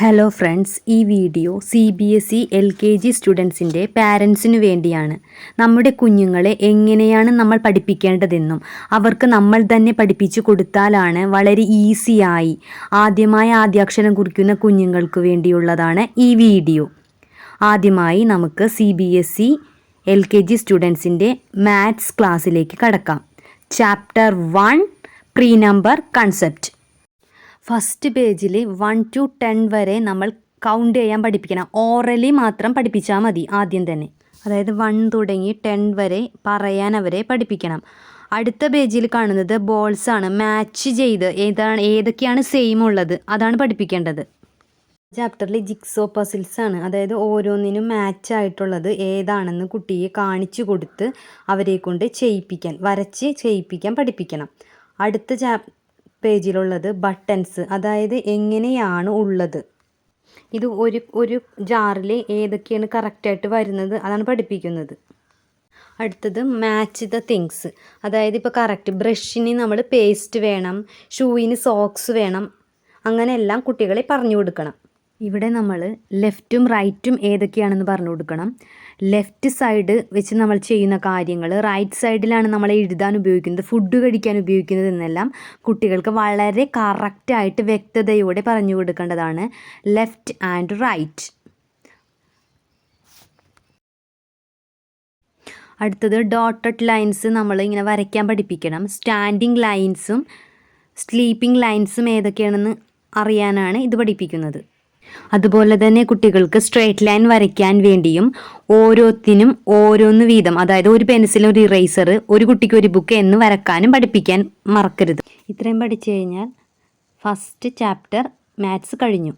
Hello friends, ഈ video CBSE LKG സ്റ്റുഡൻസിൻ്റെ പാരൻസിനു വേണ്ടിയാണ്. നമ്മുടെ കുഞ്ഞുങ്ങളെ എങ്ങനെയാണ് നമ്മൾ പഠിപ്പിക്കേണ്ടതെന്നും അവർക്ക് നമ്മൾ തന്നെ പഠിപ്പിച്ചു കൊടുത്താലാണ് വളരെ ഈസിയായി ആദ്യമായി ആദ്യാക്ഷരം കുറിക്കുന്ന കുഞ്ഞുങ്ങൾക്ക് വേണ്ടിയുള്ളതാണ് ഈ വീഡിയോ. ആദ്യമായി നമുക്ക് CBSE LKG സ്റ്റുഡൻസിൻ്റെ മാത്സ് ക്ലാസ്സിലേക്ക് കടക്കാം. Chapter 1 pre number concept. First പേജിൽ 1 to 10 വരെ നമ്മൾ കൗണ്ട് ചെയ്യാൻ പഠിപ്പിക്കണം. ഓറലി മാത്രം പഠിപ്പിച്ചാൽ മതി ആദ്യം തന്നെ. അതായത് 1 തുടങ്ങി 10 വരെ പറയാൻ അവരെ പഠിപ്പിക്കണം. അടുത്ത പേജിൽ കാണുന്നത് ബോൾസ് ആണ്. മാച്ച് ചെയ്ത് ഏതൊക്കെയാണ് സെയിം ഉള്ളത് അതാണ് പഠിപ്പിക്കേണ്ടത്. ചാപ്റ്ററിൽ ജിക്സോ പസിൽസ് ആണ്. അതായത് ഓരോന്നിനും മാച്ച് ആയിട്ടുള്ളത് ഏതാണെന്ന് കുട്ടിയെ കാണിച്ചു കൊടുത്ത് അവരെ കൊണ്ട് വരച്ച് ചെയ്യിപ്പിക്കാൻ പഠിപ്പിക്കണം. അടുത്ത പേജിലുള്ളത് ബട്ടൺസ്, അതായത് എങ്ങനെയാണ് ഉള്ളത്, ഇത് ഒരു ജാറിൽ ഏതൊക്കെയാണ് കറക്റ്റായിട്ട് വരുന്നത് അതാണ് പഠിപ്പിക്കുന്നത്. അടുത്തത് മാച്ച് ദ തിങ്സ്, അതായത് ഇപ്പോൾ കറക്റ്റ് ബ്രഷിന് നമ്മൾ പേസ്റ്റ് വേണം, ഷൂവിന് സോക്സ് വേണം, അങ്ങനെയെല്ലാം കുട്ടികളെ പറഞ്ഞു കൊടുക്കണം. ഇവിടെ നമ്മൾ ലെഫ്റ്റും റൈറ്റും ഏതൊക്കെയാണെന്ന് പറഞ്ഞു കൊടുക്കണം. ലെഫ്റ്റ് സൈഡ് വെച്ച് നമ്മൾ ചെയ്യുന്ന കാര്യങ്ങൾ റൈറ്റ് സൈഡിലാണ് നമ്മൾ എഴുതാൻ ഉപയോഗിക്കുന്നത്, ഫുഡ് കഴിക്കാൻ ഉപയോഗിക്കുന്നത് എന്നെല്ലാം കുട്ടികൾക്ക് വളരെ കറക്റ്റായിട്ട് വ്യക്തതയോടെ പറഞ്ഞു കൊടുക്കേണ്ടതാണ്. Left and right. അടുത്തത് ഡോട്ടഡ് ലൈൻസ് നമ്മൾ ഇങ്ങനെ വരയ്ക്കാൻ പഠിപ്പിക്കണം. സ്റ്റാൻഡിങ് ലൈൻസും സ്ലീപ്പിംഗ് ലൈൻസും ഏതൊക്കെയാണെന്ന് അറിയാനാണ് ഇത് പഠിപ്പിക്കുന്നത്. അതുപോലെ തന്നെ കുട്ടികൾക്ക് സ്ട്രെയിറ്റ് ലൈൻ വരയ്ക്കാൻ വേണ്ടിയും ഓരോത്തിനും ഓരോന്ന് വീതം, അതായത് ഒരു പെൻസിൽ, ഒരു ഇറേസർ, ഒരു കുട്ടിക്ക് ഒരു ബുക്ക് എന്ന് വരക്കാനും പഠിപ്പിക്കാൻ മറക്കരുത്. ഇത്രയും പഠിച്ചു കഴിഞ്ഞാൽ ഫസ്റ്റ് ചാപ്റ്റർ മാത്സ് കഴിഞ്ഞു.